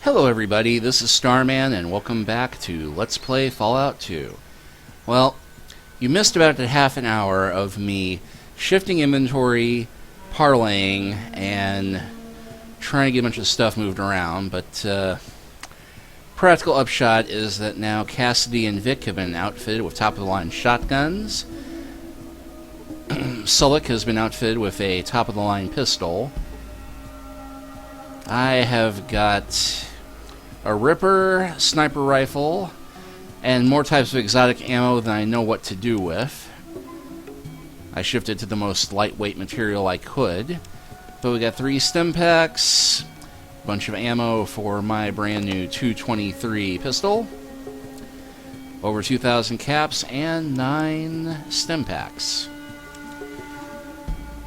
Hello everybody, this is Starman and welcome back to Let's Play Fallout 2. Well, you missed about a half an hour of me shifting inventory, parlaying, and trying to get a bunch of stuff moved around, but practical upshot is that now Cassidy and Vic have been outfitted with top-of-the-line shotguns. Sullick has been outfitted with a top-of-the-line pistol. I have got a Ripper sniper rifle and more types of exotic ammo than I know what to do with. I shifted to the most lightweight material I could. But we got 3 stim packs, a bunch of ammo for my brand new 223 pistol, over 2,000 caps, and 9 stim packs.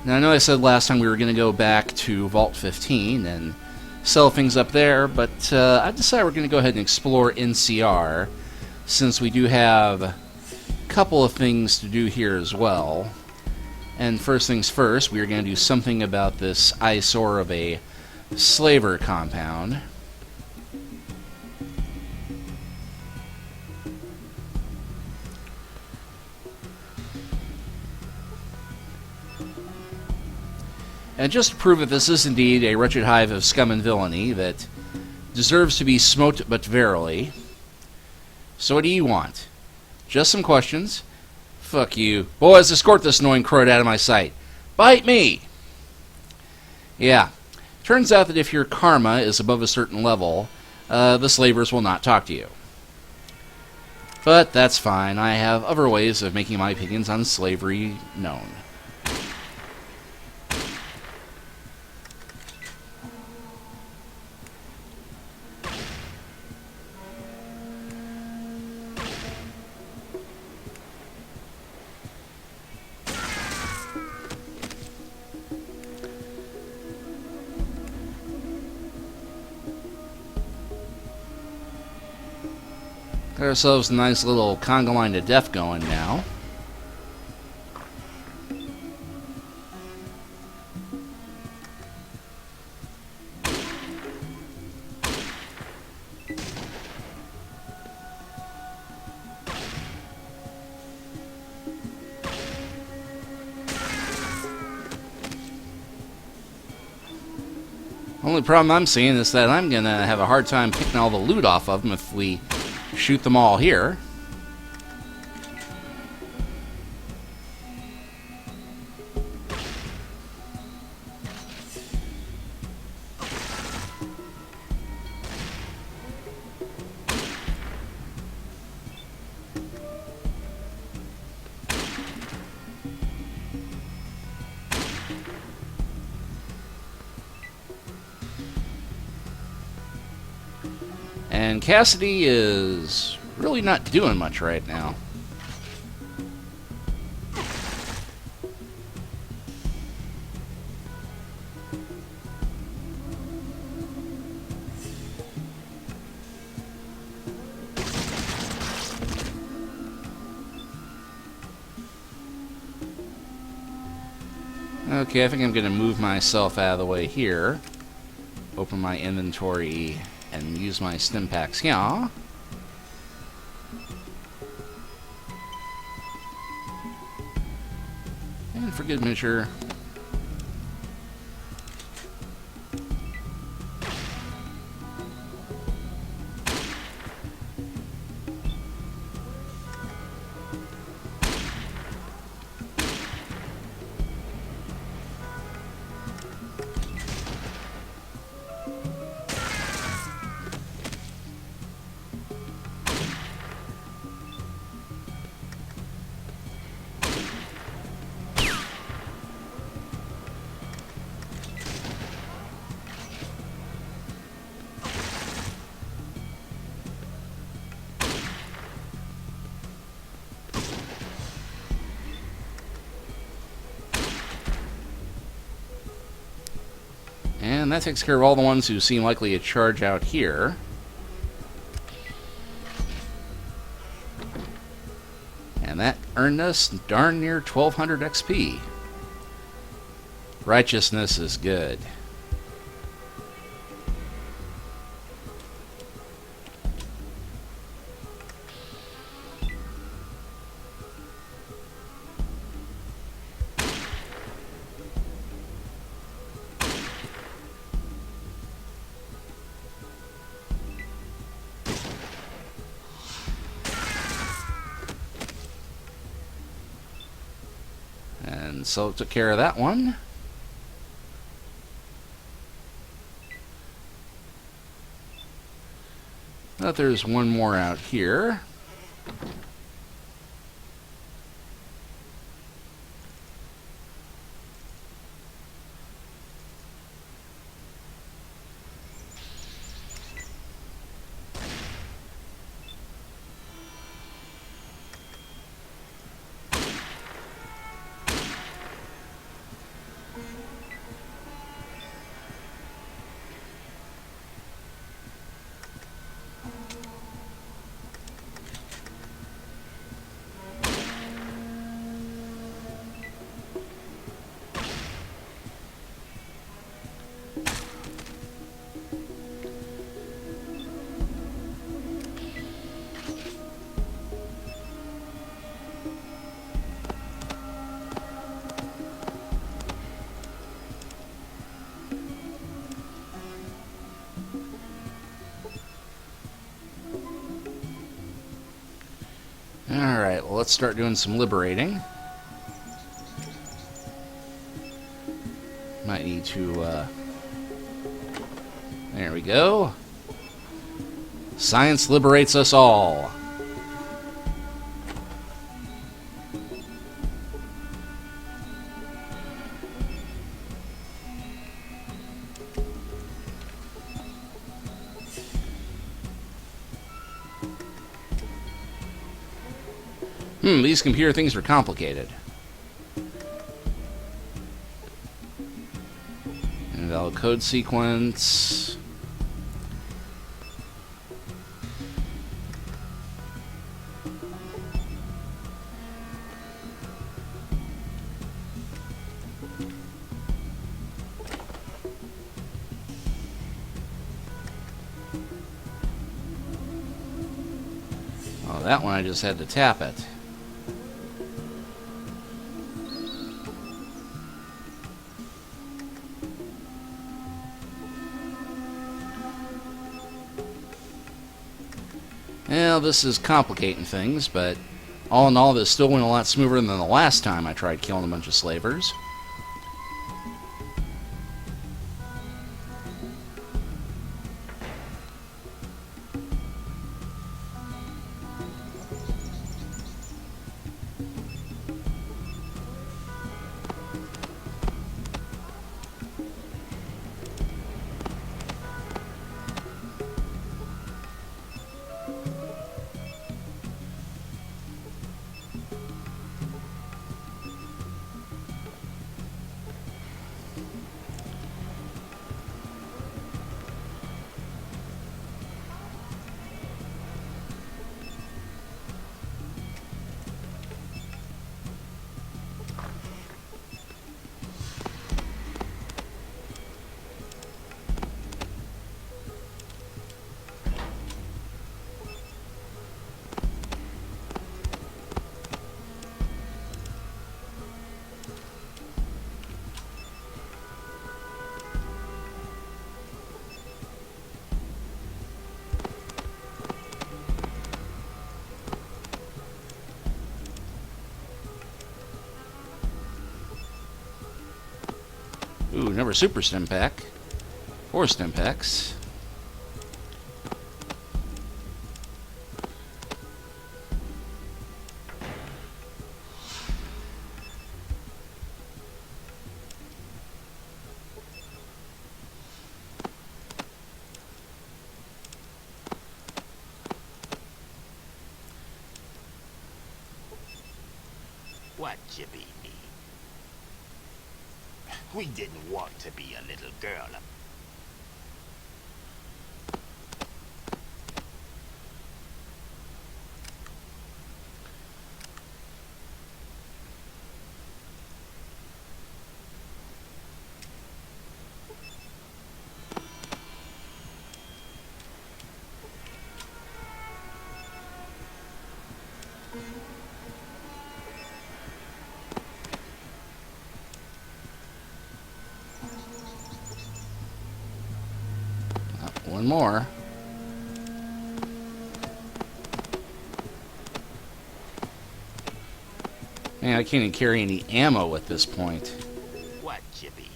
Now I know I said last time we were going to go back to Vault 15 and sell things up there, but I decided we're going to go ahead and explore NCR, since we do have a couple of things to do here as well. And first things first, we are going to do something about this eyesore of a slaver compound. And just to prove that this is indeed a wretched hive of scum and villainy that deserves to be smote but verily. So what do you want? Just some questions? Fuck you. Boys, escort this annoying crud out of my sight. Bite me! Yeah. Turns out that if your karma is above a certain level, the slavers will not talk to you. But that's fine. I have other ways of making my opinions on slavery known. Got ourselves a nice little conga line to death going now. Only problem I'm seeing is that I'm going to have a hard time picking all the loot off of them if we shoot them all here. And Cassidy is really not doing much right now. Okay, I think I'm going to move myself out of the way here. Open my inventory and use my stim packs here. And for good measure, and that takes care of all the ones who seem likely to charge out here. And that earned us darn near 1200 XP. Righteousness is good. so it took care of that one. But there's one more out here. Alright, well, let's start doing some liberating. Might need to, there we go. Science liberates us all. These computer things are complicated. Invalid code sequence. Oh, that one I just had to tap it. Well, this is complicating things, but all in all, this still went a lot smoother than the last time I tried killing a bunch of slavers. Ooh, another super stim pack. 4 stim packs. What you be me? We didn't want to be a little girl. One more. Man, I can't even carry any ammo at this point. What you be need?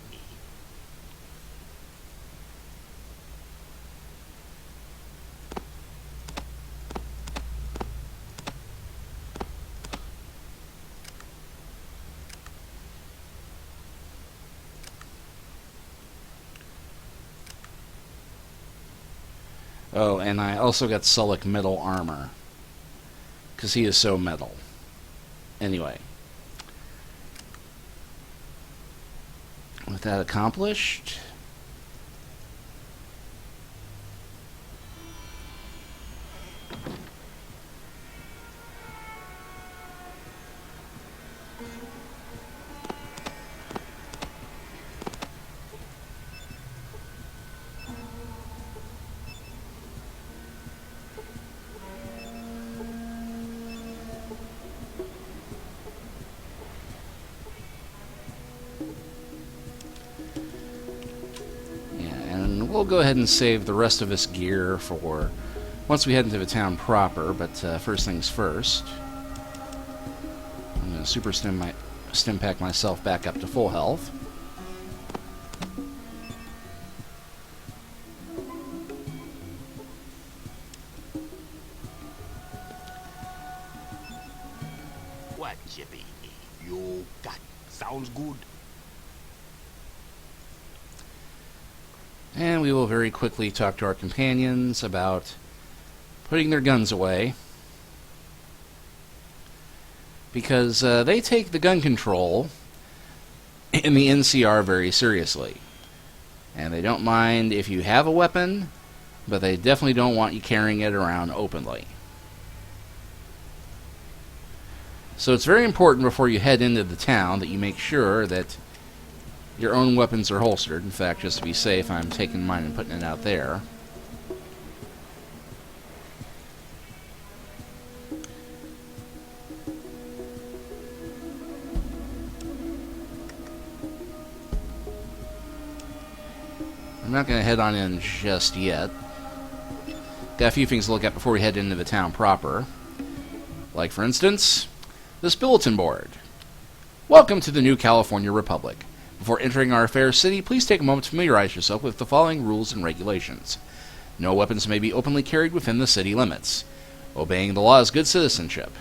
Oh, and I also got Sullick metal armor. Because he is so metal. Anyway. With that accomplished... we'll go ahead and save the rest of this gear for once we head into the town proper, but first things first. I'm going to super stim pack myself back up to full health. What you be need? You got. Sounds good. And we will very quickly talk to our companions about putting their guns away. Because they take the gun control in the NCR very seriously. And they don't mind if you have a weapon, but they definitely don't want you carrying it around openly. So it's very important before you head into the town that you make sure that your own weapons are holstered. In fact, just to be safe, I'm taking mine and putting it out there. I'm not going to head on in just yet. Got a few things to look at before we head into the town proper. Like, for instance, this bulletin board. Welcome to the new California Republic. Before entering our fair city, please take a moment to familiarize yourself with the following rules and regulations. No weapons may be openly carried within the city limits. Obeying the law is good citizenship.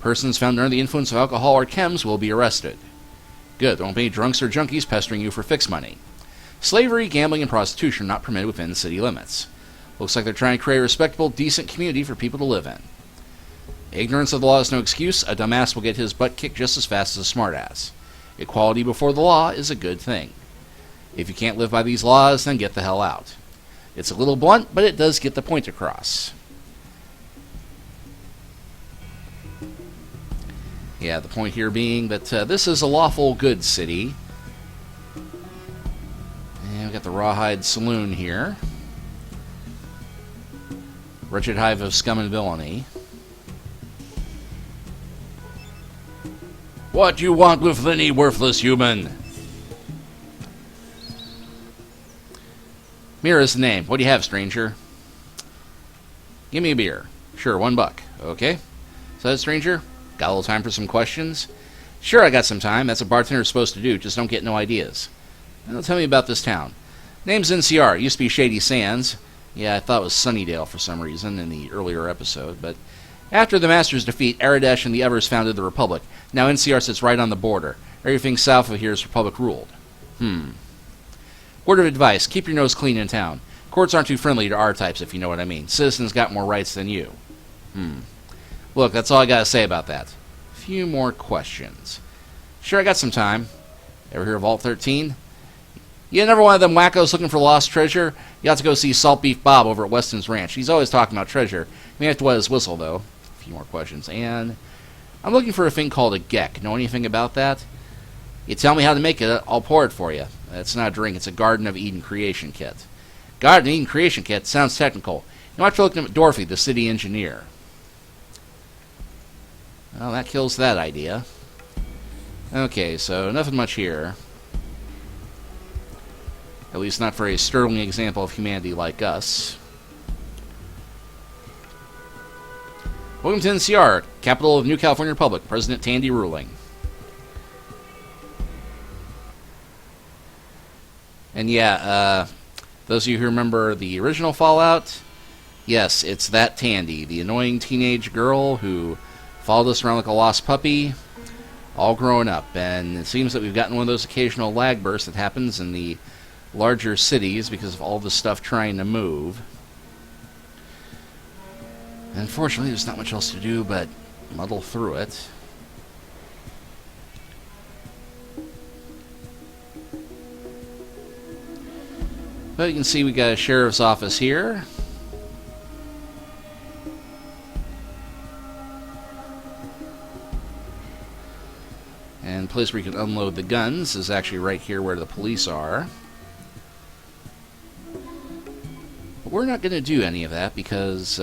Persons found under the influence of alcohol or chems will be arrested. Good, there won't be any drunks or junkies pestering you for fix money. Slavery, gambling, and prostitution are not permitted within the city limits. Looks like they're trying to create a respectable, decent community for people to live in. Ignorance of the law is no excuse. A dumbass will get his butt kicked just as fast as a smartass. Equality before the law is a good thing. If you can't live by these laws, then get the hell out. It's a little blunt, but it does get the point across. Yeah, the point here being that this is a lawful good city. And we've got the Rawhide Saloon here. Wretched hive of scum and villainy. What you want with any worthless human? Mira's the name. What do you have, stranger? Give me a beer. Sure, $1. Okay. So that, stranger? Got a little time for some questions? Sure, I got some time. That's what bartender's supposed to do. Just don't get no ideas. Now, tell me about this town. Name's NCR. Used to be Shady Sands. Yeah, I thought it was Sunnydale for some reason in the earlier episode, but after the Masters' defeat, Aradesh and the others founded the Republic. Now NCR sits right on the border. Everything south of here is Republic-ruled. Word of advice, keep your nose clean in town. Courts aren't too friendly to our types, if you know what I mean. Citizens got more rights than you. Look, that's all I gotta say about that. Few more questions. Sure, I got some time. Ever hear of Vault 13? You never one of them wackos looking for lost treasure? You have to go see Salt Beef Bob over at Weston's Ranch. He's always talking about treasure. We have to wet his whistle, though. A few more questions. And I'm looking for a thing called a geck. Know anything about that? You tell me how to make it, I'll pour it for you. It's not a drink, it's a Garden of Eden creation kit. Garden of Eden creation kit sounds technical. You might try looking at Dorothy, the city engineer. Well, that kills that idea. Okay, so nothing much here. At least not for a sterling example of humanity like us. Welcome to NCR, capital of New California Republic. President Tandy ruling. And yeah, those of you who remember the original Fallout, yes, it's that Tandy, the annoying teenage girl who followed us around like a lost puppy, all grown up. And it seems that we've gotten one of those occasional lag bursts that happens in the larger cities because of all the stuff trying to move. Unfortunately, there's not much else to do but muddle through it. But you can see we got a sheriff's office here. And the place where you can unload the guns is actually right here where the police are. But we're not going to do any of that because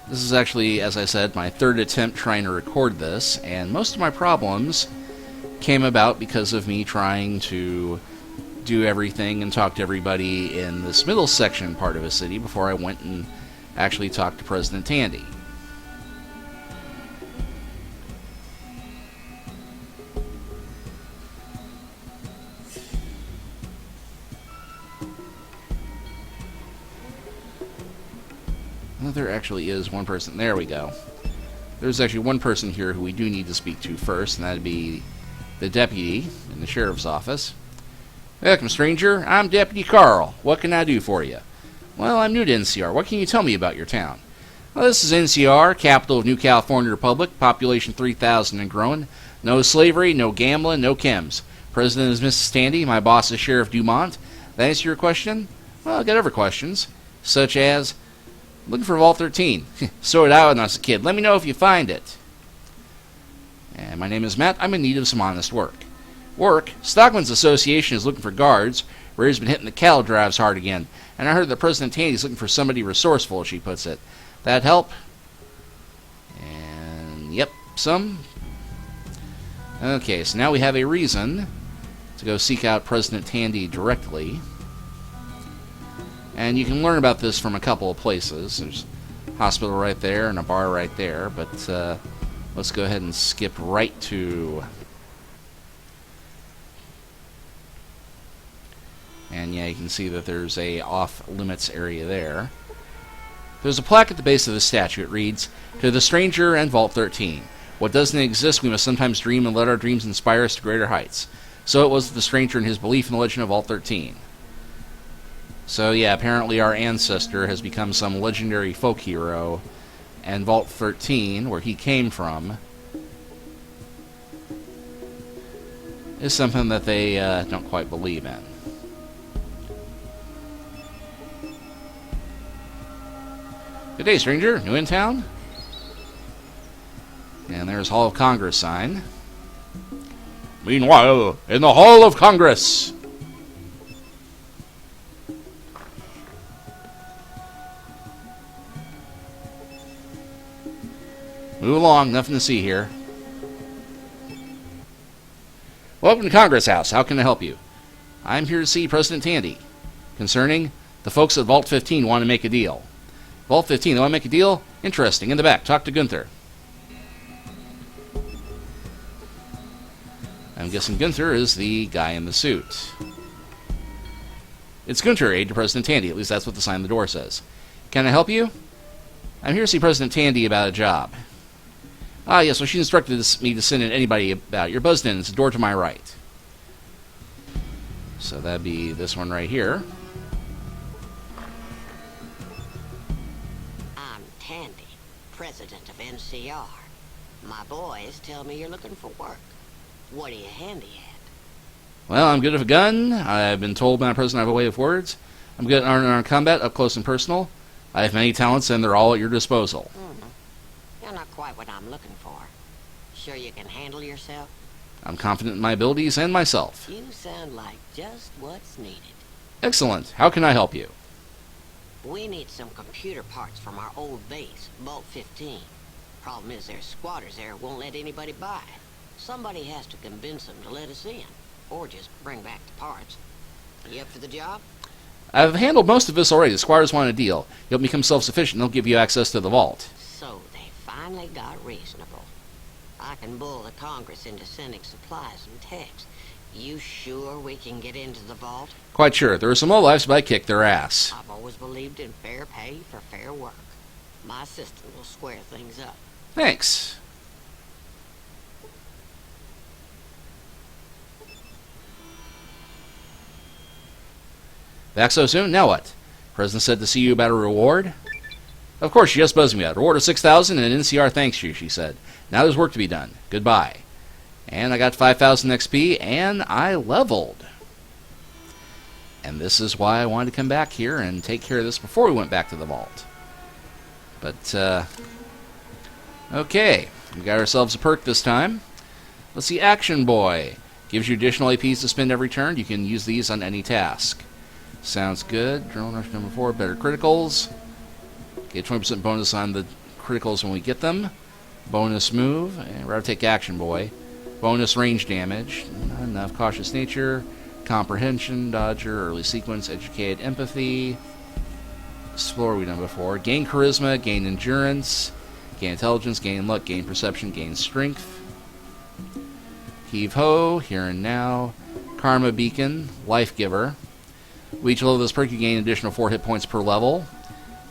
this is actually, as I said, my third attempt trying to record this, and most of my problems came about because of me trying to do everything and talk to everybody in this middle section part of a city before I went and actually talked to President Tandy. Well, there actually is one person. There we go. There's actually one person here who we do need to speak to first, and that'd be the deputy in the sheriff's office. Welcome, stranger. I'm Deputy Carl. What can I do for you? Well, I'm new to NCR. What can you tell me about your town? Well, this is NCR, capital of New California Republic, population 3,000 and growing. No slavery, no gambling, no chems. President is Mrs. Tandy. My boss is Sheriff Dumont. That answer your question? Well, I've got other questions, such as, looking for Vault 13. So did I when I was a kid. Let me know if you find it. And my name is Matt. I'm in need of some honest work. Work? Stockman's Association is looking for guards. Ray's been hitting the cattle drives hard again. And I heard that President Tandy's looking for somebody resourceful, as she puts it. That help? And, yep, some. Okay, so now we have a reason to go seek out President Tandy directly. And you can learn about this from a couple of places. There's a hospital right there and a bar right there. But let's go ahead and skip right to... And yeah, you can see that there's a off-limits area there. There's a plaque at the base of the statue. It reads, "To the stranger and Vault 13. What doesn't exist we must sometimes dream and let our dreams inspire us to greater heights." So it was with the stranger and his belief in the legend of Vault 13. So yeah, apparently our ancestor has become some legendary folk hero, and Vault 13, where he came from, is something that they don't quite believe in. Good day, stranger. New in town? And there's Hall of Congress sign. Meanwhile, in the Hall of Congress... Move along, nothing to see here. Welcome to Congress House. How can I help you? I'm here to see President Tandy. Concerning, the folks at Vault 15 want to make a deal. Vault 15, they want to make a deal? Interesting. In the back, talk to Gunther. I'm guessing Gunther is the guy in the suit. It's Gunther, aide to President Tandy. At least that's what the sign on the door says. Can I help you? I'm here to see President Tandy about a job. Ah, yes, well, she instructed me to send in anybody about it. You're buzzed in. It's the door to my right. So that'd be this one right here. I'm Tandy, president of NCR. My boys tell me you're looking for work. What are you handy at? Well, I'm good with a gun. I've been told by my president I have a way of words. I'm good at unarmed combat, up close and personal. I have many talents, and they're all at your disposal. You're not quite what I'm looking for. Sure you can handle yourself? I'm confident in my abilities and myself. You sound like just what's needed. Excellent. How can I help you? We need some computer parts from our old base, Vault 15. Problem is there's squatters there who won't let anybody by. Somebody has to convince them to let us in, or just bring back the parts. You up for the job? I've handled most of this already. The squires want a deal. You'll become self-sufficient and they'll give you access to the vault. So they finally got reasonable. I can bull the Congress into sending supplies and techs. You sure we can get into the vault? Quite sure. There are some lowlifes, but I kick their ass. I've always believed in fair pay for fair work. My assistant will square things up. Thanks. Back so soon? Now what? President said to see you about a reward? Of course, she just buzzed me out. Reward of 6,000 and an NCR thanks you, she said. Now there's work to be done. Goodbye. And I got 5,000 XP, and I leveled. And this is why I wanted to come back here and take care of this before we went back to the vault. But, okay. We got ourselves a perk this time. Let's see, Action Boy. Gives you additional APs to spend every turn. You can use these on any task. Sounds good. Drone rush number 4, better criticals. Get 20% bonus on the criticals when we get them. Bonus move. And we're going to take Action Boy. Bonus range damage. Not enough. Cautious nature. Comprehension. Dodger. Early sequence. Educated empathy. Explorer we've done before. Gain charisma. Gain endurance. Gain intelligence. Gain luck. Gain perception. Gain strength. Heave ho. Here and now. Karma beacon. Life giver. With each level of this perk, you gain an additional 4 hit points per level.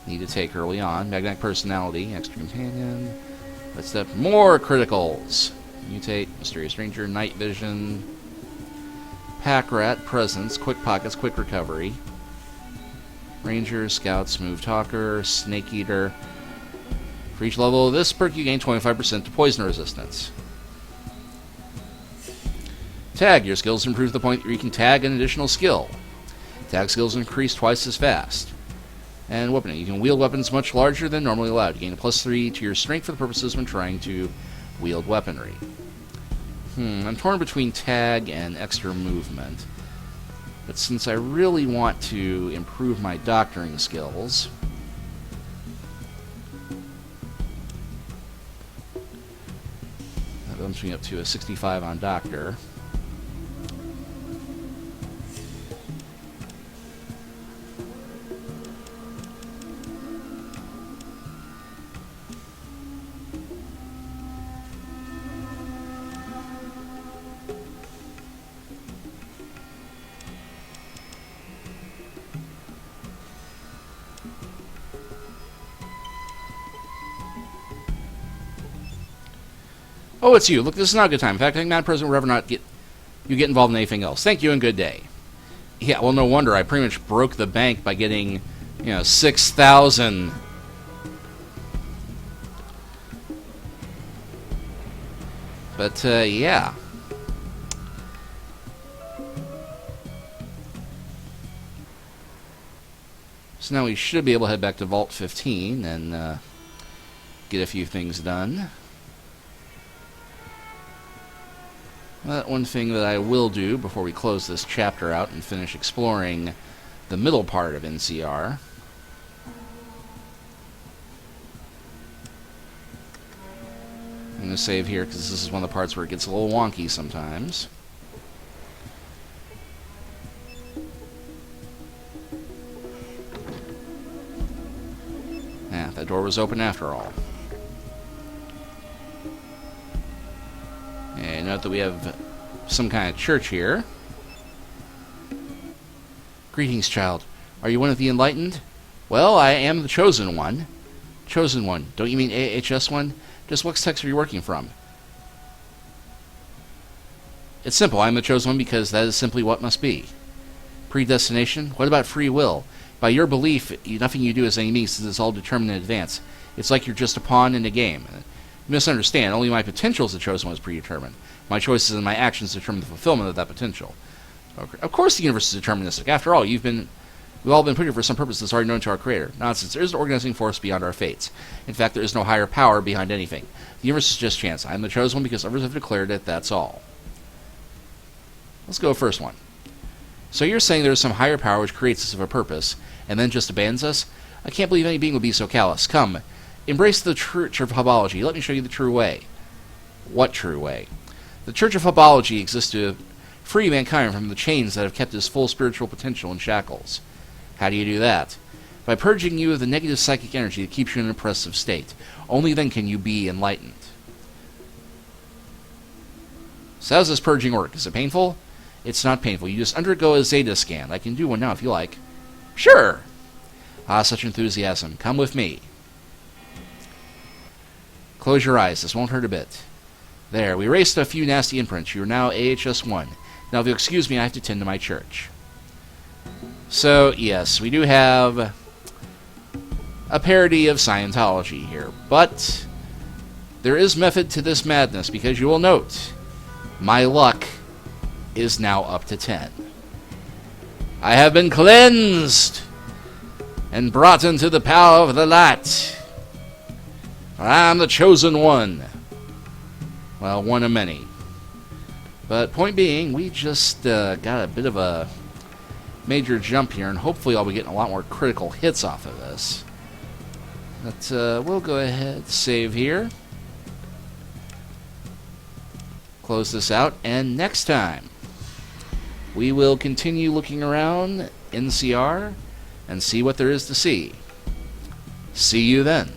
Need to take early on. Magnetic personality. Extra companion. Let's step more criticals. Mutate. Mysterious ranger. Night vision. Pack rat. Presence. Quick pockets. Quick recovery. Ranger, Scout, Smooth Talker, Snake Eater. For each level of this perk, you gain 25% to poison resistance. Tag. Your skills improve to the point where you can tag an additional skill. Tag skills increase twice as fast. And weaponing. You can wield weapons much larger than normally allowed. You gain a +3 to your strength for the purposes when trying to wield weaponry. I'm torn between tag and extra movement. But since I really want to improve my doctoring skills, that bumps me up to a 65 on doctor. Oh, it's you. Look, this is not a good time. In fact, I think Madam President will ever not get involved in anything else. Thank you and good day. Yeah, well, no wonder. I pretty much broke the bank by getting, 6,000. But, yeah. So now we should be able to head back to Vault 15 and get a few things done. But one thing that I will do before we close this chapter out and finish exploring the middle part of NCR. I'm going to save here because this is one of the parts where it gets a little wonky sometimes. Yeah, that door was open after all. And note that we have some kind of church here. Greetings, child. Are you one of the enlightened? Well, I am the chosen one. Chosen one. Don't you mean AHS one? Just what text are you working from? It's simple. I'm the chosen one because that is simply what must be. Predestination? What about free will? By your belief, nothing you do has any meaning since it's all determined in advance. It's like you're just a pawn in a game. Misunderstand. Only my potential as the chosen one is predetermined. My choices and my actions determine the fulfillment of that potential. Okay. Of course the universe is deterministic. After all, we've all been put here for some purpose that's already known to our Creator. Nonsense. There is an organizing force beyond our fates. In fact, there is no higher power behind anything. The universe is just chance. I am the chosen one because others have declared it, that's all. Let's go first one. So you're saying there is some higher power which creates us of a purpose, and then just abandons us? I can't believe any being would be so callous. Come, embrace the Church of Hubology. Let me show you the true way. What true way? The Church of Hubology exists to free mankind from the chains that have kept his full spiritual potential in shackles. How do you do that? By purging you of the negative psychic energy that keeps you in an oppressive state. Only then can you be enlightened. So how does this purging work? Is it painful? It's not painful. You just undergo a Zeta scan. I can do one now if you like. Sure! Ah, such enthusiasm. Come with me. Close your eyes. This won't hurt a bit. There. We erased a few nasty imprints. You are now AHS-1. Now, if you'll excuse me, I have to tend to my church. So, yes, we do have a parody of Scientology here. But there is method to this madness, because you will note my luck is now up to 10. I have been cleansed and brought into the power of the light. I am the chosen one. Well, one of many. But point being, we just got a bit of a major jump here, and hopefully I'll be getting a lot more critical hits off of this. But we'll go ahead, save here. Close this out, and next time we will continue looking around NCR and see what there is to see. See you then.